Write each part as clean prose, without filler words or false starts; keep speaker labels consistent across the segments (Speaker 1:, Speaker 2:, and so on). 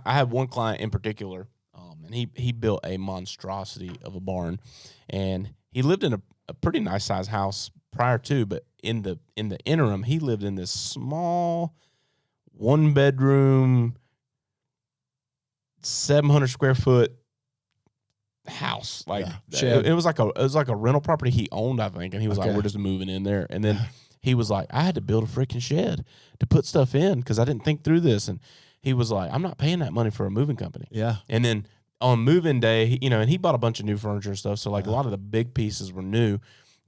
Speaker 1: I had one client in particular, and he built a monstrosity of a barn, and he lived in a pretty nice sized house prior to, but in the interim, he lived in this small 1 bedroom, 700 square foot house. Like it was like a rental property he owned, I think, and he was like, we're just moving in there, and then he was like, I had to build a freaking shed to put stuff in because I didn't think through this, and he was like, I'm not paying that money for a moving company.
Speaker 2: Yeah.
Speaker 1: And then on move-in day, and he bought a bunch of new furniture and stuff, so like a lot of the big pieces were new,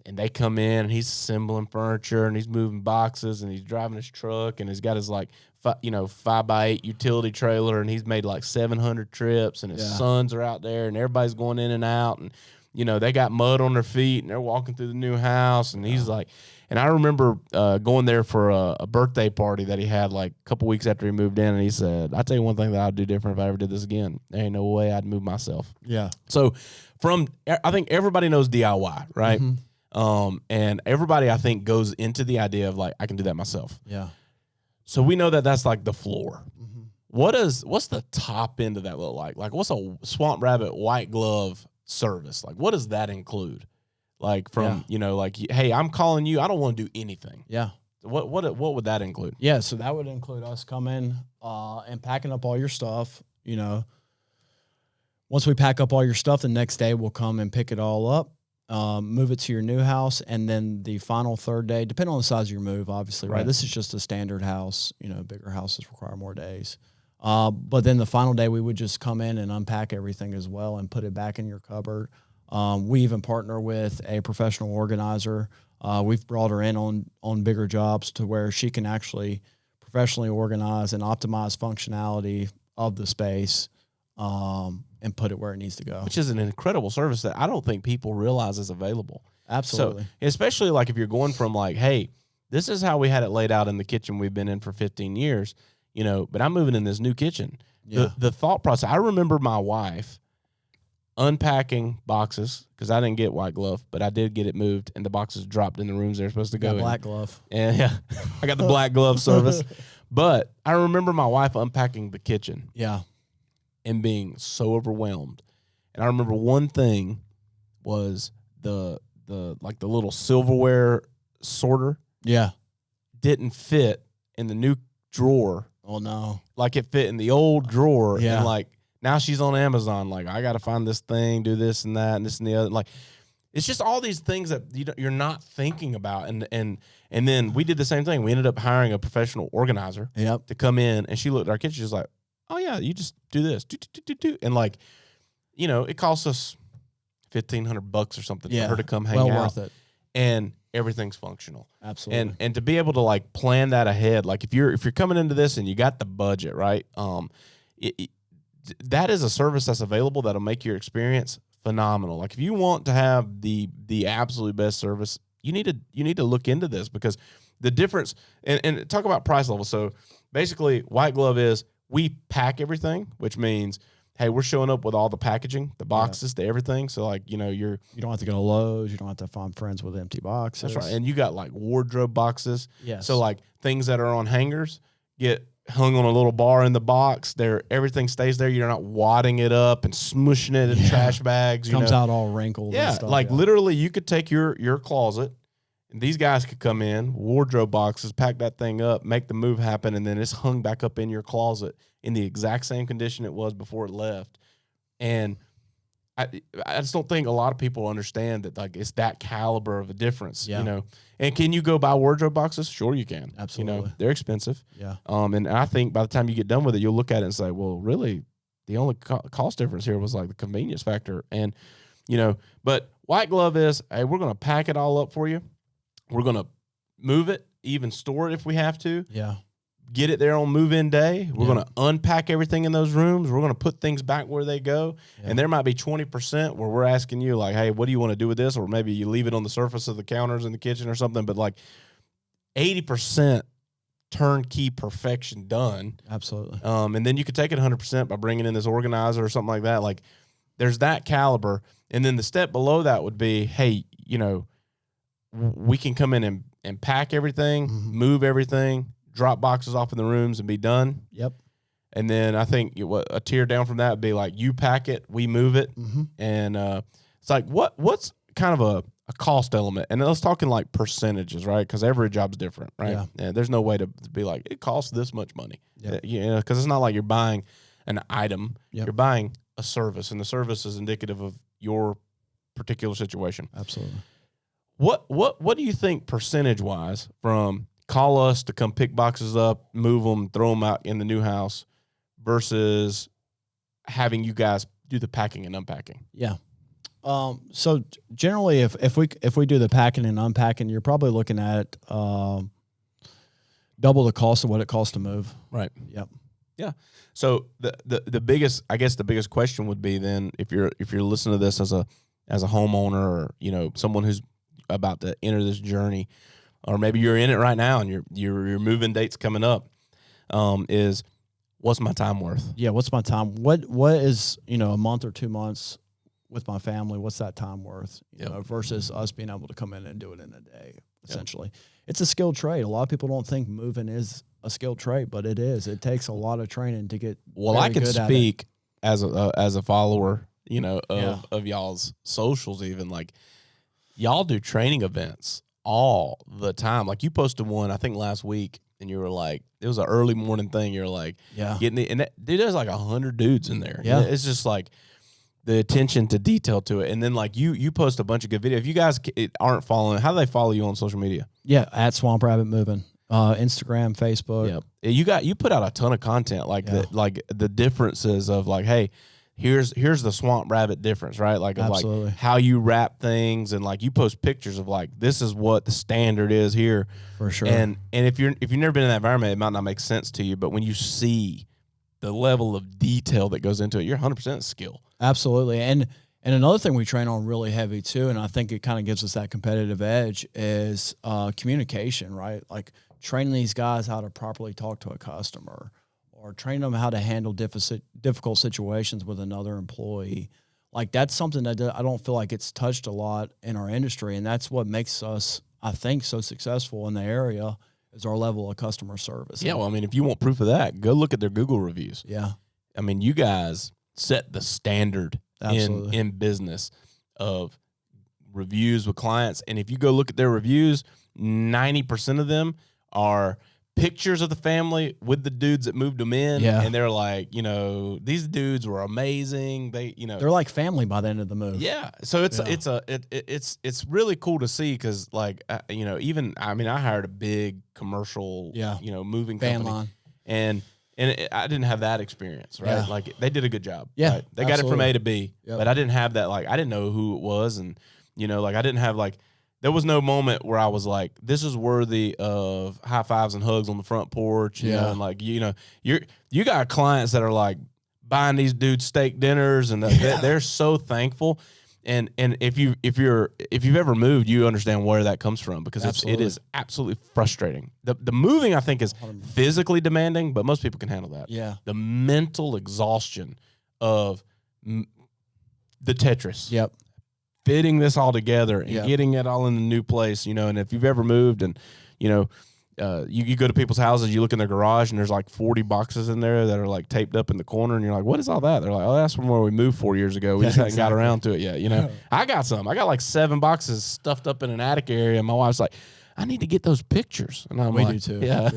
Speaker 1: and they come in, and he's assembling furniture, and he's moving boxes, and he's driving his truck, and he's got his 5x8 utility trailer, and he's made like 700 trips, and his sons are out there, and everybody's going in and out, and they got mud on their feet, and they're walking through the new house, and he's like, and I remember going there for a birthday party that he had like a couple weeks after he moved in, and he said, I'll tell you one thing that I'd do different if I ever did this again. There ain't no way I'd move myself.
Speaker 2: Yeah.
Speaker 1: So I think everybody knows DIY, right? Mm-hmm. And everybody, I think, goes into the idea of like, I can do that myself.
Speaker 2: Yeah.
Speaker 1: So we know that that's like the floor. Mm-hmm. What's the top end of that look like? Like, what's a Swamp Rabbit white glove service? Like, what does that include? Like from, like, hey, I'm calling you. I don't want to do anything.
Speaker 2: Yeah.
Speaker 1: What would that include?
Speaker 2: Yeah. So that would include us coming and packing up all your stuff. Once we pack up all your stuff, the next day we'll come and pick it all up, move it to your new house. And then the final third day, depending on the size of your move, obviously, right? This is just a standard house. Bigger houses require more days. But then the final day we would just come in and unpack everything as well and put it back in your cupboard. We even partner with a professional organizer. We've brought her in on bigger jobs to where she can actually professionally organize and optimize functionality of the space and put it where it needs to go.
Speaker 1: Which is an incredible service that I don't think people realize is available.
Speaker 2: Absolutely.
Speaker 1: So, especially like if you're going from like, hey, this is how we had it laid out in the kitchen we've been in for 15 years, but I'm moving in this new kitchen. Yeah. The thought process, I remember my wife unpacking boxes because I didn't get white glove, but I did get it moved, and the boxes dropped in the rooms they're supposed to go in.
Speaker 2: Black glove.
Speaker 1: And I got the black glove service. But I remember my wife unpacking the kitchen.
Speaker 2: Yeah.
Speaker 1: And being so overwhelmed. And I remember one thing was the little silverware sorter.
Speaker 2: Yeah.
Speaker 1: Didn't fit in the new drawer.
Speaker 2: Oh no.
Speaker 1: Like it fit in the old drawer.
Speaker 2: Yeah.
Speaker 1: And like now she's on Amazon. Like, I got to find this thing, do this and that, and this and the other. Like, it's just all these things that you're not thinking about. And then we did the same thing. We ended up hiring a professional organizer to come in, and she looked at our kitchen. She was like, oh yeah, you just do this, do. And like, it costs us $1,500 or something for her to come hang out.
Speaker 2: Well worth it.
Speaker 1: And everything's functional.
Speaker 2: Absolutely.
Speaker 1: And to be able to like plan that ahead, like if you're coming into this and you got the budget, right? That is a service that's available that'll make your experience phenomenal. Like if you want to have the absolute best service, you need to look into this, because the difference and talk about price level. So basically, white glove is we pack everything, which means, hey, we're showing up with all the packaging, the boxes, the everything. So like, you
Speaker 2: don't have to go to Lowe's, you don't have to find friends with empty boxes.
Speaker 1: That's right. And you got like wardrobe boxes.
Speaker 2: Yes.
Speaker 1: So like things that are on hangers get hung on a little bar in the box. Everything stays there. You're not wadding it up and smushing it in trash bags.
Speaker 2: Comes out all wrinkled.
Speaker 1: Yeah,
Speaker 2: and stuff,
Speaker 1: like literally, you could take your closet, and these guys could come in, wardrobe boxes, pack that thing up, make the move happen, and then it's hung back up in your closet in the exact same condition it was before it left. And I just don't think a lot of people understand that like it's that caliber of a difference, And can you go buy wardrobe boxes? Sure you can.
Speaker 2: Absolutely.
Speaker 1: They're expensive.
Speaker 2: Yeah.
Speaker 1: And I think by the time you get done with it, you'll look at it and say, well, really, the only cost difference here was like the convenience factor. And, but white glove is, hey, we're going to pack it all up for you. We're going to move it, even store it if we have to.
Speaker 2: Yeah.
Speaker 1: Get it there on move-in day. We're going to unpack everything in those rooms. We're going to put things back where they go. Yeah. And there might be 20% where we're asking you, like, hey, what do you want to do with this? Or maybe you leave it on the surface of the counters in the kitchen or something. But, like, 80% turnkey perfection done.
Speaker 2: Absolutely.
Speaker 1: And then you could take it 100% by bringing in this organizer or something like that. Like, there's that caliber. And then the step below that would be, hey, we can come in and pack everything, move everything, drop boxes off in the rooms and be done.
Speaker 2: Yep.
Speaker 1: And then I think a tier down from that would be like you pack it, we move it. And it's like what's kind of a cost element. And let's talk in like percentages, right? Because every job's different, right?
Speaker 2: Yeah.
Speaker 1: And there's no way to be like, it costs this much money.
Speaker 2: Yeah.
Speaker 1: You know, because it's not like you're buying an item.
Speaker 2: Yep.
Speaker 1: You're buying a service, and the service is indicative of your particular situation.
Speaker 2: Absolutely.
Speaker 1: What do you think percentage-wise from call us to come pick boxes up, move them, throw them out in the new house versus having you guys do the packing and unpacking?
Speaker 2: Yeah. So generally, if we do the packing and unpacking, you're probably looking at double the cost of what it costs to move.
Speaker 1: Right.
Speaker 2: Yep.
Speaker 1: Yeah. So the biggest, I guess the biggest question would be then if you're listening to this as a homeowner or, you know, someone who's about to enter this journey, or maybe you're in it right now and your moving date's coming up, is what's my time worth?
Speaker 2: Yeah. What's my time? What is, you know, a month or 2 months with my family? What's that time worth? You know, versus us being able to come in and do it in a day, essentially. It's a skilled trade. A lot of people don't think moving is a skilled trade, but it is. It takes a lot of training to get.
Speaker 1: Well, I can speak as a follower, you know, of y'all's socials. Even like y'all do training events all the time. Like you posted one, I think last week, and you were like, it was an early morning thing. You're like, getting the, and dude, there's like 100 dudes in there.
Speaker 2: Yeah,
Speaker 1: it's just like the attention to detail to it. And then like you post a bunch of good videos. If you guys aren't following, how do they follow you on social media? Yeah,
Speaker 2: at Swamp Rabbit Moving. Instagram, Facebook.
Speaker 1: Yeah, you put out a ton of content, like the differences of like, hey, here's the Swamp Rabbit difference, right? Like,
Speaker 2: absolutely.
Speaker 1: Like how you wrap things, and like you post pictures of like this is what the standard is here
Speaker 2: for sure.
Speaker 1: And if you've never been in that environment, it might not make sense to you, but when you see the level of detail that goes into it, you're 100% skill.
Speaker 2: Absolutely, and another thing we train on really heavy too, and I think it kind of gives us that competitive edge is communication, right? Like training these guys how to properly talk to a customer, or training them how to handle difficult situations with another employee. Like that's something that I don't feel like it's touched a lot in our industry, and that's what makes us, I think, so successful in the area is our level of customer service.
Speaker 1: Yeah, well, I mean, if you want proof of that, go look at their Google reviews.
Speaker 2: Yeah.
Speaker 1: I mean, you guys set the standard in business of reviews with clients, and if you go look at their reviews, 90% of them are pictures of the family with the dudes that moved them in, and they're like, you know, these dudes were amazing. They, you know,
Speaker 2: they're like family by the end of the move.
Speaker 1: Yeah, so it's really cool to see because, like, you know, even I mean, I hired a big commercial, you know, moving
Speaker 2: van
Speaker 1: company,
Speaker 2: line,
Speaker 1: and I didn't have that experience, right?
Speaker 2: Yeah.
Speaker 1: Like they did a good job.
Speaker 2: Yeah,
Speaker 1: right? They got it from A to B, but I didn't have that. Like I didn't know who it was, and you know, like I didn't have like. There was no moment where I was like, "This is worthy of high fives and hugs on the front porch." You know, and like you know, you got clients that are like buying these dudes steak dinners, and they're so thankful. And if you've ever moved, you understand where that comes from because it is absolutely frustrating. The moving, I think, is physically demanding, but most people can handle that.
Speaker 2: Yeah,
Speaker 1: the mental exhaustion of the Tetris.
Speaker 2: Yep.
Speaker 1: Fitting this all together and getting it all in the new place, you know, and if you've ever moved and, you know, you go to people's houses, you look in their garage and there's like 40 boxes in there that are like taped up in the corner and you're like, what is all that? They're like, oh, that's from where we moved 4 years ago. We just hadn't got around to it yet, you know. I got like 7 boxes stuffed up in an attic area, and my wife's like, I need to get those pictures. And I'm
Speaker 2: we
Speaker 1: like,
Speaker 2: do too.
Speaker 1: Yeah.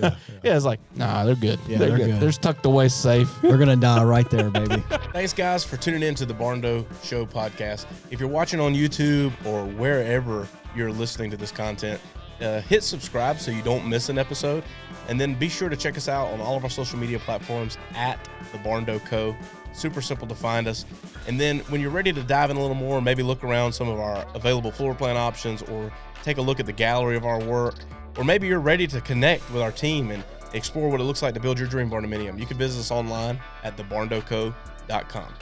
Speaker 1: Yeah, it's like, nah, they're good.
Speaker 2: Yeah,
Speaker 1: they're good. They're tucked away safe.
Speaker 2: They're going to die right there, baby.
Speaker 1: Thanks, guys, for tuning in to the Barndo Show podcast. If you're watching on YouTube or wherever you're listening to this content, hit subscribe so you don't miss an episode. And then be sure to check us out on all of our social media platforms at the Barndo Co. Super simple to find us. And then when you're ready to dive in a little more, maybe look around some of our available floor plan options or take a look at the gallery of our work, or maybe you're ready to connect with our team and explore what it looks like to build your dream barndominium, you can visit us online at thebarndoco.com.